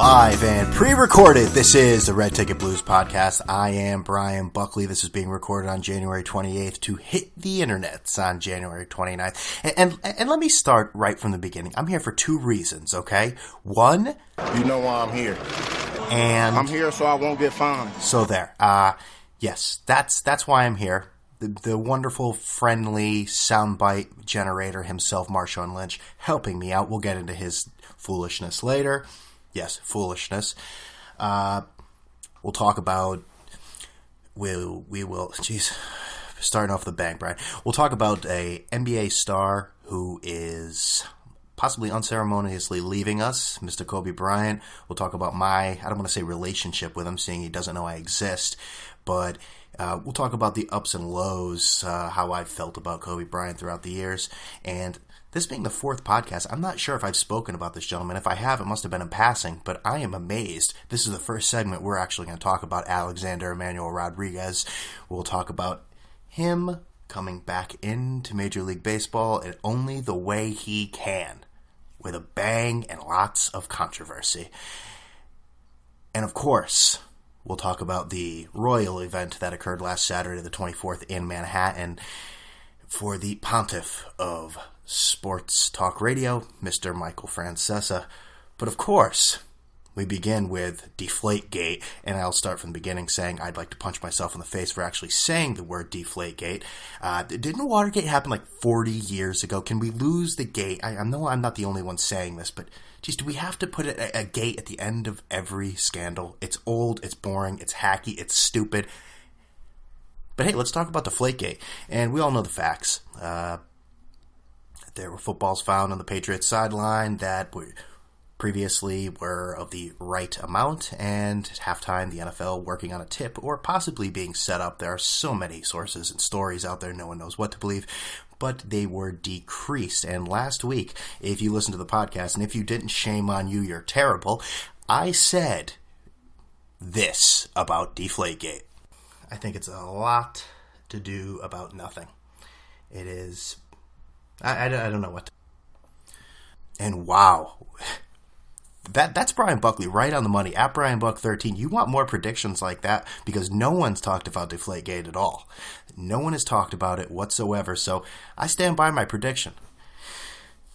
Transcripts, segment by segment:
Live and pre-recorded, this is the Red Ticket Blues podcast. I am Brian Buckley. This is being recorded on January 28th to hit the internets on January 29th. And let me start right from the beginning. I'm here for two reasons, okay? One, you know why I'm here. And I'm here so I won't get fined. So there. Yes, that's why I'm here. The wonderful, friendly soundbite generator himself, Marshawn Lynch, helping me out. We'll get into his foolishness later. Yes, foolishness. We'll talk about, we will, geez, starting off the bang, Brian. We'll talk about a NBA star who is possibly unceremoniously leaving us, Mr. Kobe Bryant. We'll talk about I don't want to say relationship with him, seeing he doesn't know I exist, but we'll talk about the ups and lows, how I've felt about Kobe Bryant throughout the years, and this being the fourth podcast, I'm not sure if I've spoken about this gentleman. If I have, it must have been in passing, but I am amazed. This is the first segment we're actually going to talk about Alexander Emmanuel Rodriguez. We'll talk about him coming back into Major League Baseball in only the way he can, with a bang and lots of controversy. And of course, we'll talk about the royal event that occurred last Saturday, the 24th, in Manhattan, for the pontiff of sports talk radio, Mr. Michael Francesa. But of course, we begin with Deflate Gate, and I'll start from the beginning saying I'd like to punch myself in the face for actually saying the word Deflate Gate. Didn't Watergate happen like 40 years ago? Can we lose the gate? I know I'm not the only one saying this, but geez, do we have to put a gate at the end of every scandal? It's old, it's boring, it's hacky, it's stupid. But hey, let's talk about Deflate Gate, and we all know the facts. There were footballs found on the Patriots sideline that previously were of the right amount, and at halftime the NFL working on a tip or possibly being set up. There are so many sources and stories out there, no one knows what to believe, but they were decreased. And last week, if you listened to the podcast, and if you didn't, shame on you, you're terrible, I said this about DeflateGate. I think it's a lot to do about nothing. It is, I don't know what to. And wow, that's Brian Buckley right on the money, at BrianBuck13. You want more predictions like that, because no one's talked about DeflateGate at all. No one has talked about it whatsoever, so I stand by my prediction.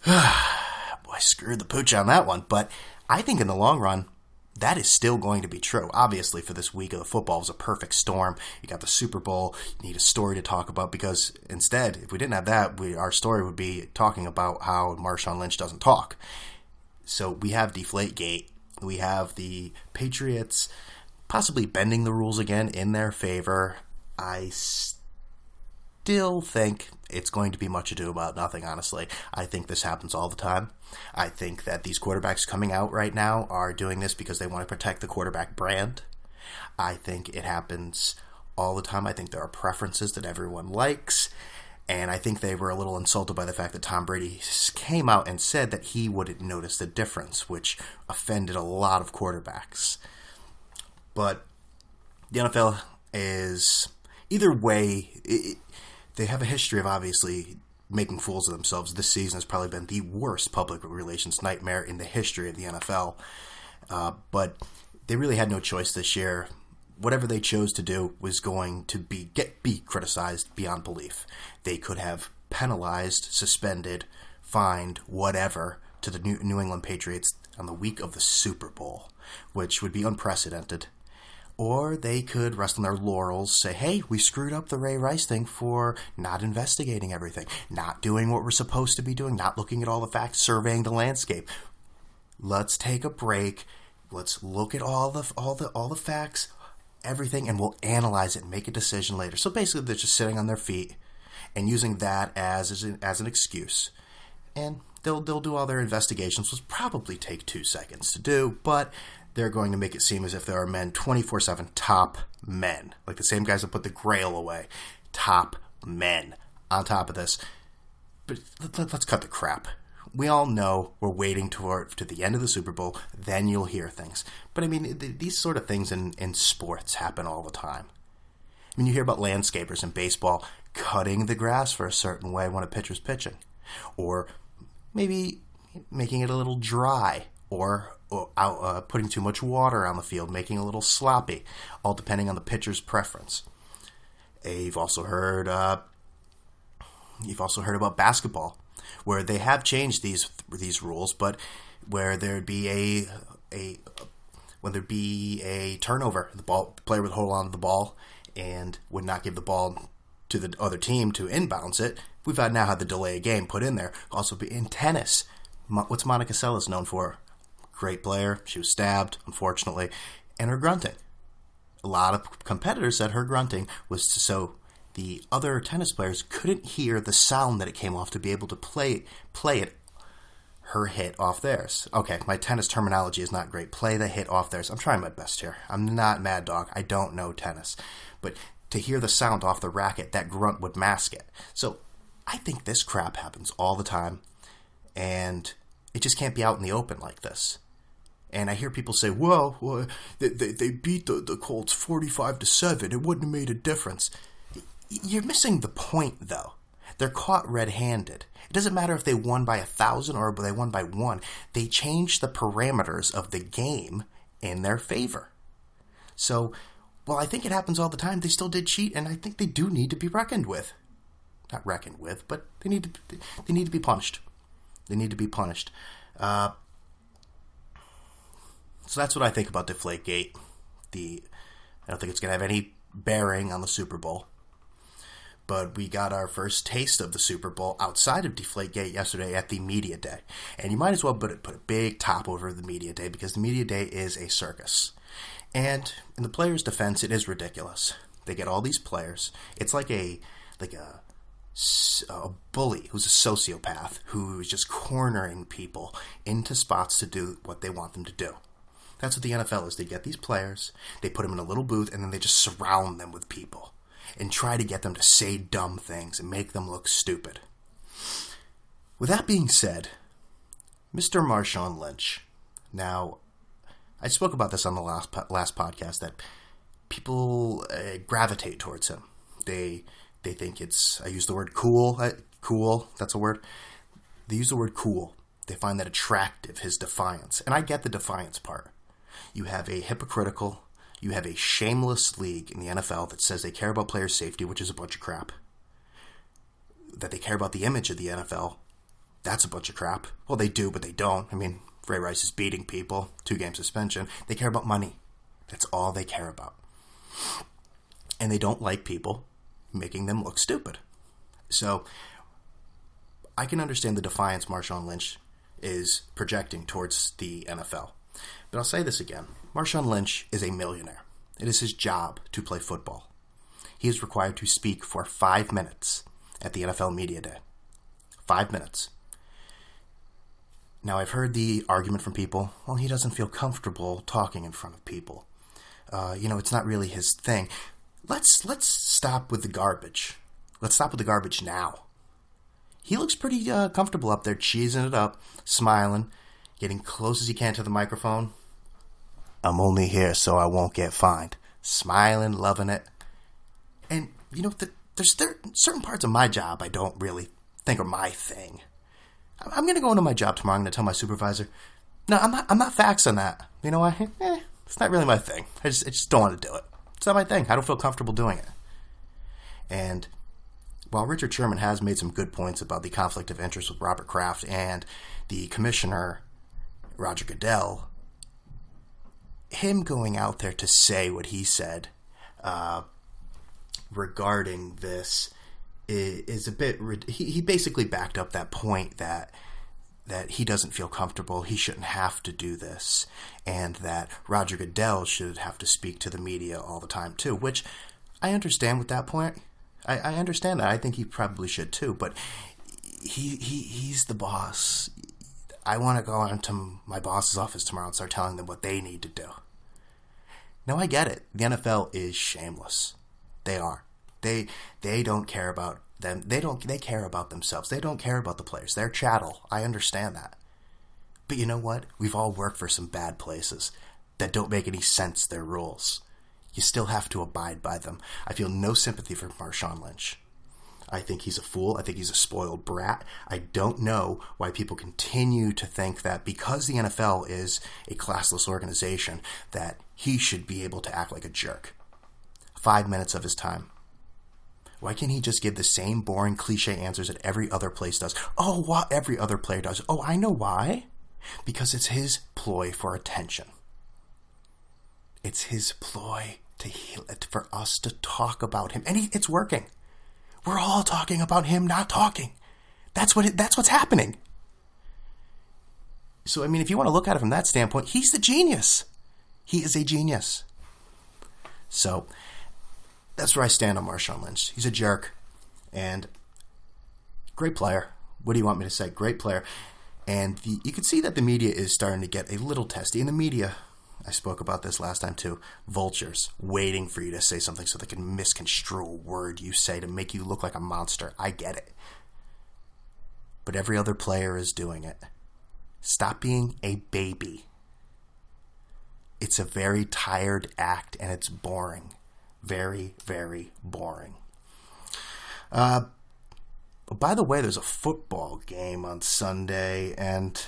Boy, I screwed the pooch on that one, but I think in the long run, that is still going to be true. Obviously, for this week of the football, it was a perfect storm. You got the Super Bowl. You need a story to talk about, because instead, if we didn't have that, our story would be talking about how Marshawn Lynch doesn't talk. So we have DeflateGate. We have the Patriots possibly bending the rules again in their favor. I still think it's going to be much ado about nothing, honestly. I think this happens all the time. I think that these quarterbacks coming out right now are doing this because they want to protect the quarterback brand. I think it happens all the time. I think there are preferences that everyone likes. And I think they were a little insulted by the fact that Tom Brady came out and said that he wouldn't notice the difference, which offended a lot of quarterbacks. But the NFL is, either way, they have a history of obviously making fools of themselves. This season has probably been the worst public relations nightmare in the history of the NFL. But they really had no choice this year. Whatever they chose to do was going to be criticized beyond belief. They could have penalized, suspended, fined, whatever, to the New England Patriots on the week of the Super Bowl, which would be unprecedented. Or they could rest on their laurels, say, hey, we screwed up the Ray Rice thing for not investigating everything, not doing what we're supposed to be doing, not looking at all the facts, surveying the landscape. Let's take a break. Let's look at all the facts, everything, and we'll analyze it and make a decision later. So basically, they're just sitting on their feet and using that as an excuse. And they'll do all their investigations, which will probably take 2 seconds to do, but they're going to make it seem as if there are men 24/7, top men, like the same guys that put the Grail away, top men on top of this. But let's cut the crap. We all know we're waiting to the end of the Super Bowl, then you'll hear things. But I mean, these sort of things in sports happen all the time. I mean, you hear about landscapers in baseball cutting the grass for a certain way when a pitcher's pitching, or maybe making it a little dry, or putting too much water on the field, making it a little sloppy, all depending on the pitcher's preference. You've also heard about basketball, where they have changed these rules, but where there'd be a turnover, the player would hold on to the ball and would not give the ball to the other team to inbounds it. We've now had the delay of game put in there. Also, in tennis, what's Monica Seles known for? Great player. She was stabbed, unfortunately, and her grunting. A lot of competitors said her grunting was so the other tennis players couldn't hear the sound that it came off to be able to play it. Her hit off theirs. Okay, my tennis terminology is not great. Play the hit off theirs. I'm trying my best here. I'm not Mad Dog. I don't know tennis. But to hear the sound off the racket, that grunt would mask it. So I think this crap happens all the time, and it just can't be out in the open like this. And I hear people say, well they beat the Colts 45-7. It wouldn't have made a difference. You're missing the point, though. They're caught red-handed. It doesn't matter if they won by 1,000 or they won by 1. They changed the parameters of the game in their favor. So, well, I think it happens all the time. They still did cheat, and I think they do need to be reckoned with. Not reckoned with, but they need to be punished. They need to be punished. So that's what I think about DeflateGate. I don't think it's going to have any bearing on the Super Bowl. But we got our first taste of the Super Bowl outside of DeflateGate yesterday at the Media Day. And you might as well put a big top over the Media Day, because the Media Day is a circus. And in the players' defense, it is ridiculous. They get all these players. It's like a bully who's a sociopath who is just cornering people into spots to do what they want them to do. That's what the NFL is. They get these players, they put them in a little booth, and then they just surround them with people and try to get them to say dumb things and make them look stupid. With that being said, Mr. Marshawn Lynch. Now, I spoke about this on the last podcast, that people gravitate towards him. They think it's, I use the word cool. Cool, that's a word. They use the word cool. They find that attractive, his defiance. And I get the defiance part. You have a shameless league in the NFL that says they care about player safety, which is a bunch of crap. That they care about the image of the NFL, that's a bunch of crap. Well, they do, but they don't. I mean, Ray Rice is beating people, 2-game suspension. They care about money. That's all they care about. And they don't like people making them look stupid. So, I can understand the defiance Marshawn Lynch is projecting towards the NFL. But I'll say this again. Marshawn Lynch is a millionaire. It is his job to play football. He is required to speak for 5 minutes at the NFL Media Day. 5 minutes. Now, I've heard the argument from people, well, he doesn't feel comfortable talking in front of people. It's not really his thing. Let's stop with the garbage. Let's stop with the garbage now. He looks pretty comfortable up there, cheesing it up, smiling, getting close as he can to the microphone. I'm only here so I won't get fined. Smiling, loving it. And, there's certain parts of my job I don't really think are my thing. I'm going to go into my job tomorrow. I'm going to tell my supervisor, no, I'm not faxing that. You know what? It's not really my thing. I just don't want to do it. It's not my thing. I don't feel comfortable doing it. And while Richard Sherman has made some good points about the conflict of interest with Robert Kraft and the commissioner, Roger Goodell, him going out there to say what he said regarding this is a bit... He basically backed up that point that he doesn't feel comfortable, he shouldn't have to do this, and that Roger Goodell should have to speak to the media all the time too, which I understand with that point. I understand that. I think he probably should too, but he's the boss. I want to go into my boss's office tomorrow and start telling them what they need to do. Now, I get it. The NFL is shameless. They are. They don't care about them. They care about themselves. They don't care about the players. They're chattel. I understand that. But you know what? We've all worked for some bad places that don't make any sense, their rules. You still have to abide by them. I feel no sympathy for Marshawn Lynch. I think he's a fool. I think he's a spoiled brat. I don't know why people continue to think that because the NFL is a classless organization, that he should be able to act like a jerk. 5 minutes of his time. Why can't he just give the same boring cliche answers that every other place does? Oh, what every other player does. Oh, I know why. Because it's his ploy for attention. It's his ploy for us to talk about him. And it's working. We're all talking about him not talking. That's what's happening. So, I mean, if you want to look at it from that standpoint, he's the genius. He is a genius. So, that's where I stand on Marshawn Lynch. He's a jerk. And great player. What do you want me to say? Great player. And you can see that the media is starting to get a little testy. In the media, I spoke about this last time too, vultures waiting for you to say something so they can misconstrue a word you say to make you look like a monster. I get it. But every other player is doing it. Stop being a baby. It's a very tired act and it's boring. Very, very boring. By the way, there's a football game on Sunday, and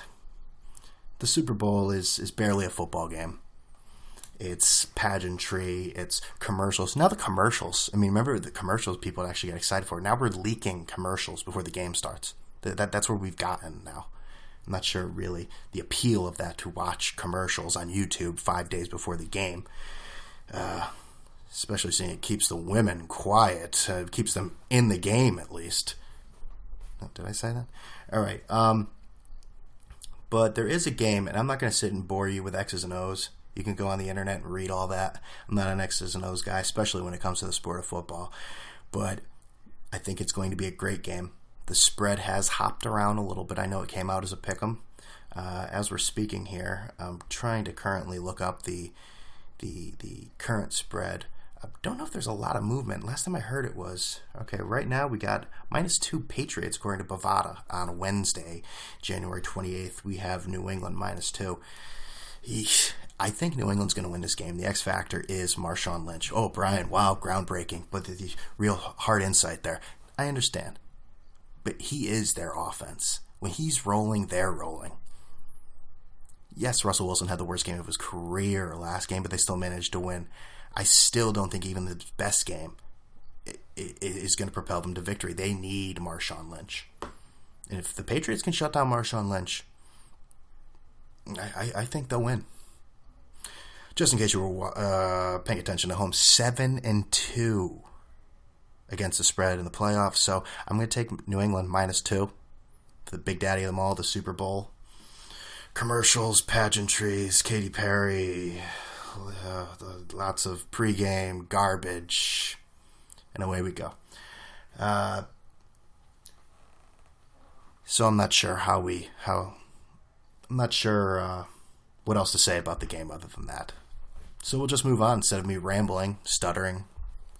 the Super Bowl is barely a football game. It's pageantry, it's commercials. Now the commercials, I mean, remember the commercials people actually get excited for. Now we're leaking commercials before the game starts. That's where we've gotten now. I'm not sure really the appeal of that to watch commercials on YouTube 5 days before the game. Especially seeing it keeps the women quiet. It keeps them in the game at least. Did I say that? All right. But there is a game, and I'm not going to sit and bore you with X's and O's. You can go on the internet and read all that. I'm not an X's and O's guy, especially when it comes to the sport of football. But I think it's going to be a great game. The spread has hopped around a little bit. I know it came out as a pick'em. As we're speaking here, I'm trying to currently look up the current spread. I don't know if there's a lot of movement. Last time I heard it was, okay, right now we got -2 Patriots according to Bovada on Wednesday, January 28th. We have New England -2. Eesh. I think New England's going to win this game. The X factor is Marshawn Lynch. Oh, Brian, wow, groundbreaking. But the real hard insight there. I understand. But he is their offense. When he's rolling, they're rolling. Yes, Russell Wilson had the worst game of his career last game, but they still managed to win. I still don't think even the best game is going to propel them to victory. They need Marshawn Lynch. And if the Patriots can shut down Marshawn Lynch, I think they'll win. Just in case you were paying attention at home, 7-2 against the spread in the playoffs. So I'm going to take New England -2 for the big daddy of them all, the Super Bowl. Commercials, pageantries, Katy Perry, lots of pregame garbage, and away we go. So I'm not sure what else to say about the game other than that. So we'll just move on instead of me rambling, stuttering.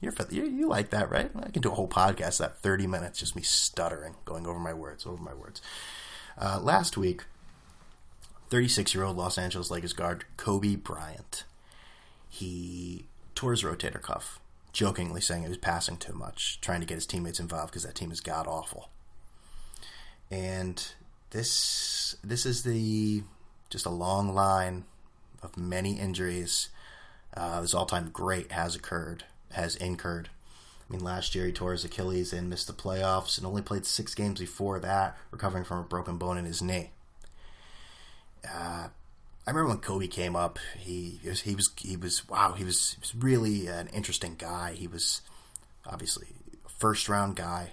You like that, right? I can do a whole podcast that 30 minutes, just me stuttering, going over my words. Last week, 36-year-old Los Angeles Lakers guard Kobe Bryant, he tore his rotator cuff, jokingly saying he was passing too much, trying to get his teammates involved because that team is god-awful. And this is just a long line of many injuries. This all-time great has incurred. I mean, last year he tore his Achilles and missed the playoffs and only played 6 games before that, recovering from a broken bone in his knee. I remember when Kobe came up, he was really an interesting guy. He was obviously a first-round guy.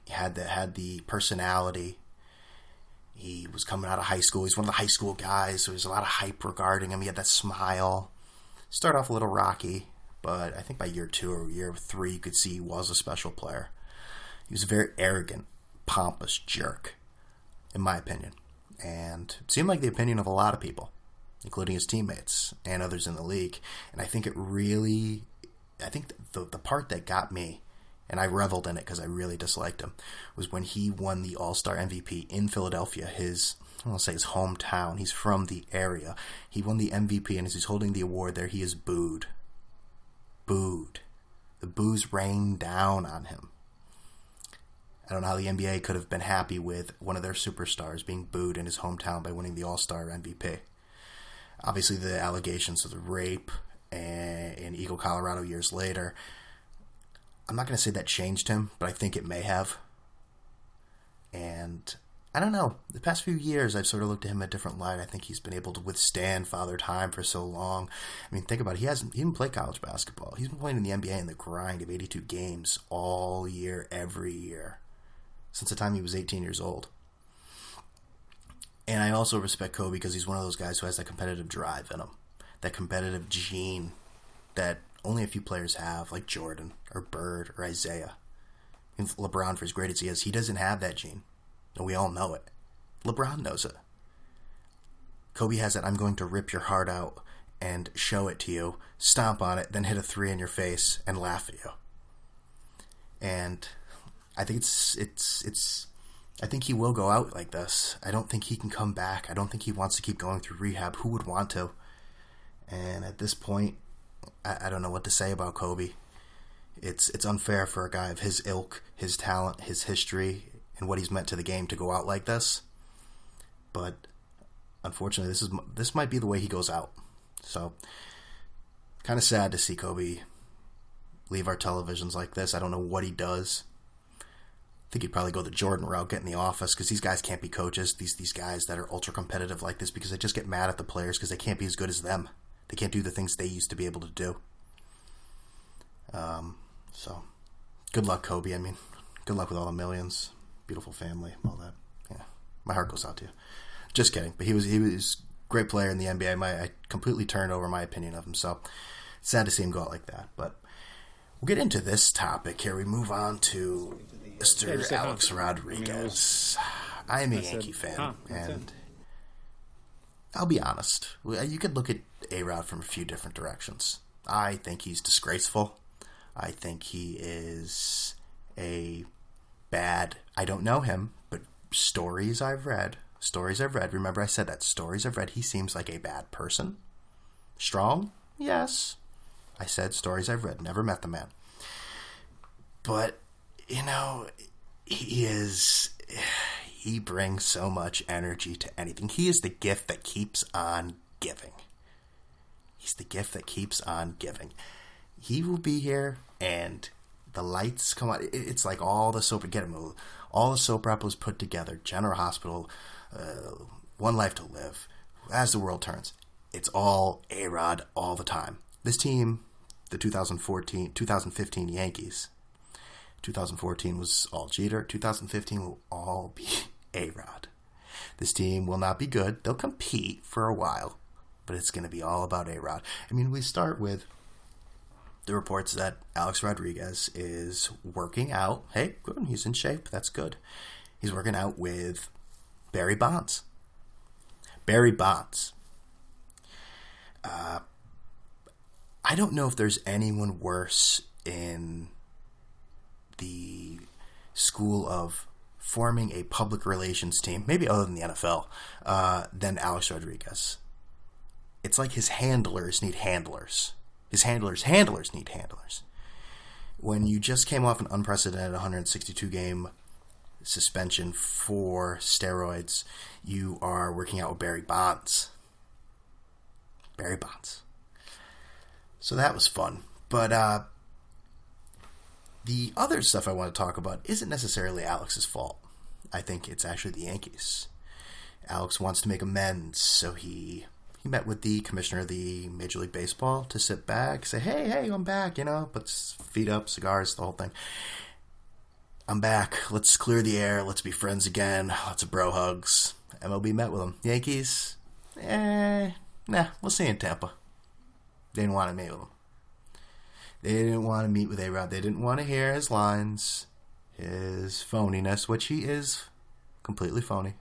He had the personality. He was coming out of high school. He's one of the high school guys, so there's a lot of hype regarding him. He had that smile. Started off a little rocky, but I think by year 2 or year 3, you could see he was a special player. He was a very arrogant, pompous jerk, in my opinion. And it seemed like the opinion of a lot of people, including his teammates and others in the league. And I think the part that got me, and I reveled in it because I really disliked him, was when he won the All-Star MVP in Philadelphia, his hometown. He's from the area. He won the MVP, and as he's holding the award there, he is booed. The boos rained down on him. I don't know how the NBA could have been happy with one of their superstars being booed in his hometown by winning the All-Star MVP. Obviously, the allegations of the rape in Eagle, Colorado years later, I'm not going to say that changed him, but I think it may have. And I don't know. The past few years, I've sort of looked at him in a different light. I think he's been able to withstand Father Time for so long. I mean, think about it. He didn't play college basketball. He's been playing in the NBA in the grind of 82 games all year, every year, since the time he was 18 years old. And I also respect Kobe because he's one of those guys who has that competitive drive in him, that competitive gene that only a few players have, like Jordan or Bird or Isaiah. And LeBron, for as great as he doesn't have that gene. And we all know it. LeBron knows it. Kobe has that I'm going to rip your heart out and show it to you, stomp on it, then hit a three in your face and laugh at you. And I think I think he will go out like this. I don't think he can come back. I don't think he wants to keep going through rehab. Who would want to? And at this point, I don't know what to say about Kobe. It's unfair for a guy of his ilk, his talent, his history, and what he's meant to the game to go out like this. But unfortunately, this might be the way he goes out. So, kind of sad to see Kobe leave our televisions like this. I don't know what he does. I think he'd probably go the Jordan route, get in the office, because these guys can't be coaches. These guys that are ultra competitive like this, because they just get mad at the players because they can't be as good as them. They can't do the things they used to be able to do. So, good luck, Kobe. I mean, good luck with all the millions. Beautiful family, all that. Yeah, my heart goes out to you. Just kidding. But he was a great player in the NBA. I completely turned over my opinion of him. So, it's sad to see him go out like that. But we'll get into this topic here. We move on to Mr. Alex Rodriguez. I'm a Yankee fan, and I'll be honest. You could look at A-Rod from a few different directions. I think he's disgraceful. I think he is a bad... I don't know him, but stories I've read, remember I said that, stories I've read, he seems like a bad person. Strong? Yes. I said stories I've read, never met the man. But, he brings so much energy to anything. He is the gift that keeps on giving. He's the gift that keeps on giving. He will be here, and the lights come on. It's like all the soap operas put together. General Hospital, One Life to Live, As the World Turns. It's all A-Rod all the time. This team, the 2015 Yankees, 2014 was all Jeter. 2015 will all be A-Rod. This team will not be good. They'll compete for a while, but it's going to be all about A-Rod. I mean, we start with the reports that Alex Rodriguez is working out. Hey, good. He's in shape. That's good. He's working out with Barry Bonds. Barry Bonds. I don't know if there's anyone worse in the school of forming a public relations team, maybe other than the NFL, than Alex Rodriguez. It's like his handlers need handlers. His handlers need handlers. When you just came off an unprecedented 162-game suspension for steroids, you are working out with Barry Bonds. Barry Bonds. So that was fun. But the other stuff I want to talk about isn't necessarily Alex's fault. I think it's actually the Yankees. Alex wants to make amends, so he met with the commissioner of the Major League Baseball to sit back, say, hey, I'm back, puts feet up, cigars, the whole thing. I'm back. Let's clear the air. Let's be friends again. Lots of bro hugs. MLB met with him. Yankees, we'll see you in Tampa. They didn't want to meet with him. They didn't want to meet with A-Rod. They didn't want to hear his lines, his phoniness, which he is completely phony.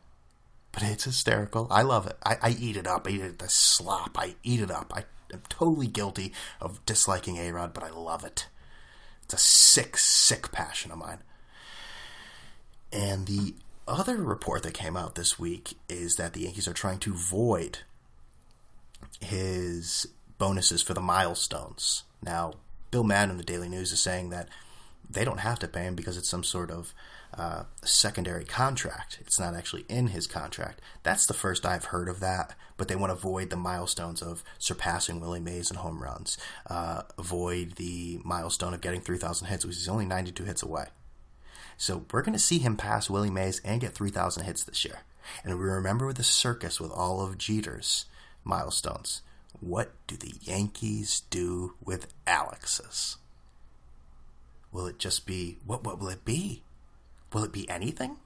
But it's hysterical. I love it. I eat it up. I eat it the slop. I eat it up. I am totally guilty of disliking A-Rod, but I love it. It's a sick, sick passion of mine. And the other report that came out this week is that the Yankees are trying to void his bonuses for the milestones. Now, Bill Madden of the Daily News is saying that they don't have to pay him because it's some sort of secondary contract. It's not actually in his contract. That's the first I've heard of that, but they want to avoid the milestones of surpassing Willie Mays in home runs, avoid the milestone of getting 3,000 hits, which is only 92 hits away. So we're going to see him pass Willie Mays and get 3,000 hits this year. And we remember the circus with all of Jeter's milestones. What do the Yankees do with Alex's? Will it just be, what will it be? Will it be anything?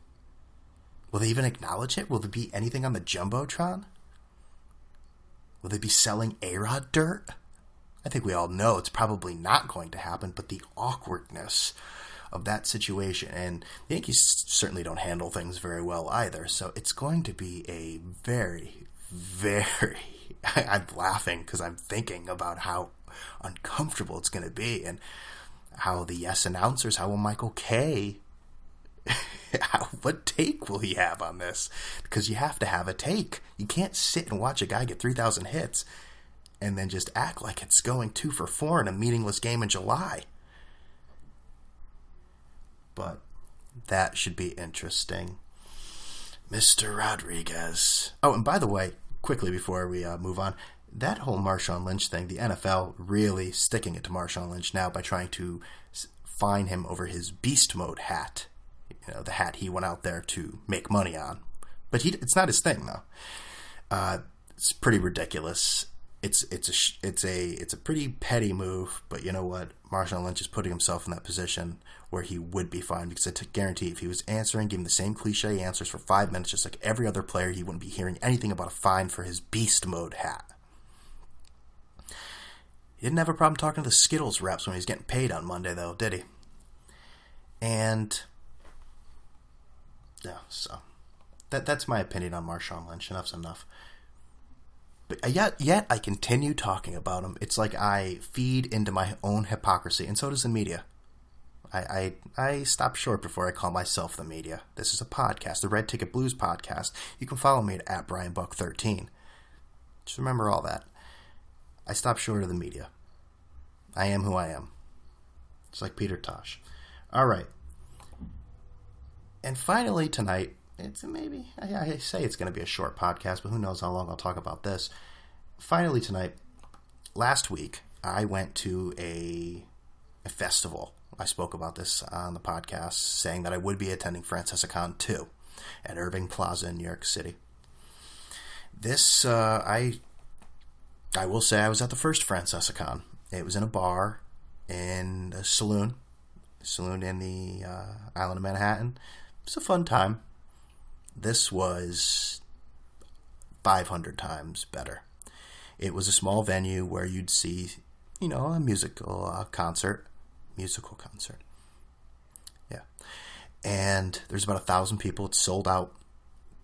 Will they even acknowledge it? Will there be anything on the Jumbotron? Will they be selling A-Rod dirt? I think we all know it's probably not going to happen, but the awkwardness of that situation, and the Yankees certainly don't handle things very well either, so it's going to be a very, very, I'm laughing because I'm thinking about how uncomfortable it's going to be, and how the yes announcers, how will Michael Kay, what take will he have on this? Because you have to have a take. You can't sit and watch a guy get 3,000 hits and then just act like it's going 2 for 4 in a meaningless game in July. But that should be interesting. Mr. Rodriguez. Oh, and by the way, quickly before we move on, that whole Marshawn Lynch thing, the NFL really sticking it to Marshawn Lynch now by trying to fine him over his beast mode hat. You know, the hat he went out there to make money on. But it's not his thing, though. It's pretty ridiculous. It's a pretty petty move, but you know what? Marshawn Lynch is putting himself in that position where he would be fined, because I guarantee if he was giving the same cliche answers for 5 minutes, just like every other player, he wouldn't be hearing anything about a fine for his beast mode hat. He didn't have a problem talking to the Skittles reps when he was getting paid on Monday, though, did he? And yeah, so that's my opinion on Marshawn Lynch. Enough's enough. But yet I continue talking about him. It's like I feed into my own hypocrisy, and so does the media. I stop short before I call myself the media. This is a podcast, the Red Ticket Blues podcast. You can follow me at BrianBuck13. Just remember all that. I stop short of the media. I am who I am. It's like Peter Tosh. All right. And finally tonight, it's maybe, I say it's going to be a short podcast, but who knows how long I'll talk about this. Finally tonight, last week, I went to a festival. I spoke about this on the podcast, saying that I would be attending Francesa Con II at Irving Plaza in New York City. This, I will say I was at the first Francesa Con. It was in a bar, in a saloon in the island of Manhattan. It was a fun time. This was 500 times better. It was a small venue where you'd see, a musical concert. Yeah. And there's about 1,000 people. It's sold out.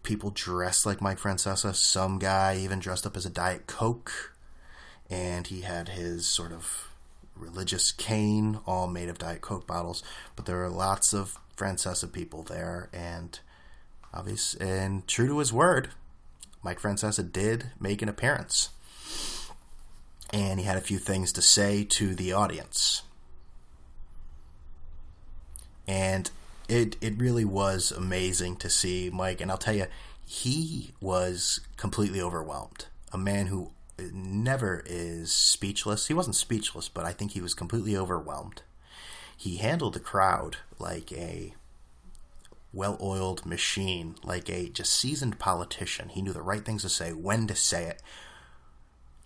People dressed like Mike Francesa. Some guy even dressed up as a Diet Coke. And he had his sort of religious cane, all made of Diet Coke bottles. But there were lots of Francesa people there. And and true to his word, Mike Francesa did make an appearance. And he had a few things to say to the audience. And it really was amazing to see Mike. And I'll tell you, he was completely overwhelmed. A man who never is speechless. He wasn't speechless, but I think he was completely overwhelmed. He handled the crowd like a well-oiled machine, like a just seasoned politician. He knew the right things to say, when to say it.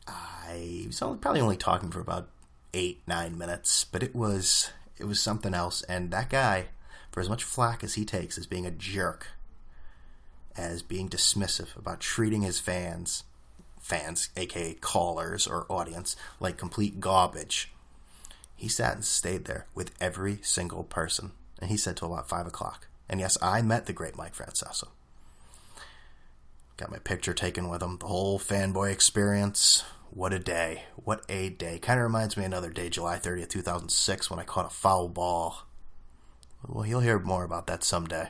I was probably only talking for about 8-9 minutes, but it was something else. And that guy, for as much flack as he takes as being a jerk, as being dismissive about treating his fans, aka callers or audience, like complete garbage, he sat and stayed there with every single person. And he said till about 5 o'clock. And yes, I met the great Mike Francesa. Got my picture taken with him. The whole fanboy experience. What a day. What a day. Kind of reminds me of another day, July 30th, 2006, when I caught a foul ball. Well, you'll hear more about that someday.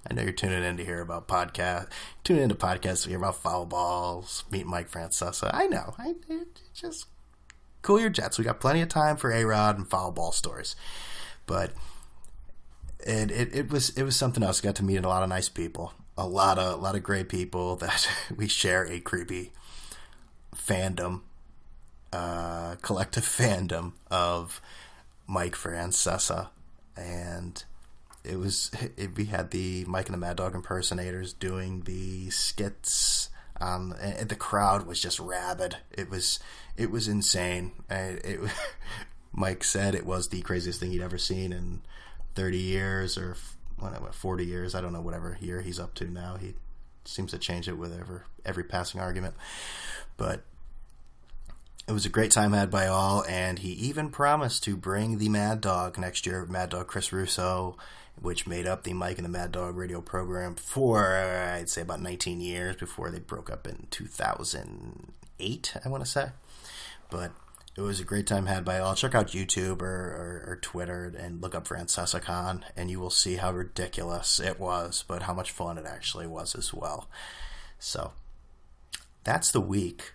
I know you're tuning in to hear about podcasts. Tune into podcasts to hear about foul balls, meet Mike Francesa. I know. Just cool your jets. We got plenty of time for A-Rod and foul ball stories. But it was something else. I got to meet a lot of nice people, a lot of great people that we share a creepy fandom, collective fandom of Mike Francesa, and we had the Mike and the Mad Dog impersonators doing the skits, and the crowd was just rabid. It was insane. Mike said it was the craziest thing he'd ever seen in 30 years or 40 years. I don't know, whatever year he's up to now. He seems to change it with every passing argument. But it was a great time had by all, and he even promised to bring the Mad Dog next year, Mad Dog Chris Russo, which made up the Mike and the Mad Dog radio program for, I'd say, about 19 years before they broke up in 2008, I want to say. But it was a great time had by all. Check out YouTube or Twitter and look up Francesa Con, and you will see how ridiculous it was, but how much fun it actually was as well. So, that's the week.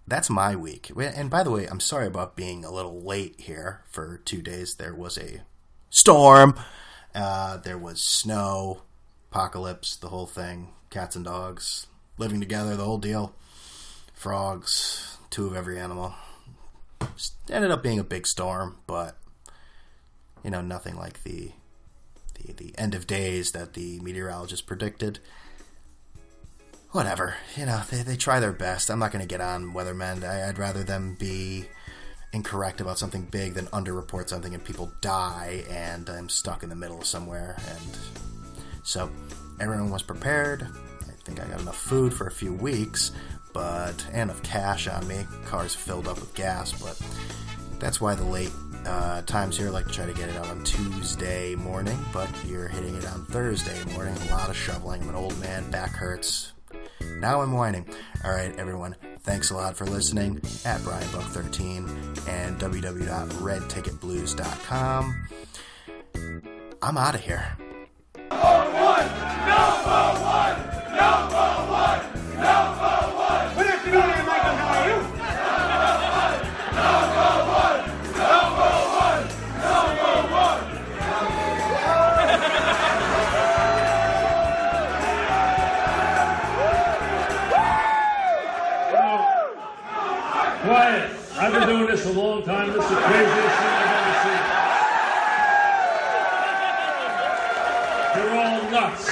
That's my week. And by the way, I'm sorry about being a little late here for 2 days. There was a storm. There was snow, apocalypse, the whole thing. Cats and dogs living together, the whole deal. Frogs, 2 of every animal. Just ended up being a big storm, but nothing like the end of days that the meteorologist predicted. Whatever, they try their best. I'm not going to get on weathermen. I'd rather them be incorrect about something big than underreport something and people die and I'm stuck in the middle of somewhere. And so everyone was prepared. I think I got enough food for a few weeks, and enough cash on me. Car's filled up with gas, but that's why the late times here. I like to try to get it out on Tuesday morning, but you're hitting it on Thursday morning. A lot of shoveling. I'm an old man. Back hurts. Now I'm whining. All right, everyone. Thanks a lot for listening at BrianBuck13 and www.redticketblues.com. I'm out of here. Number one! Good afternoon, Michael. How are you? Quiet. I've been doing this a long time. This is the craziest thing I've ever seen. They're all nuts.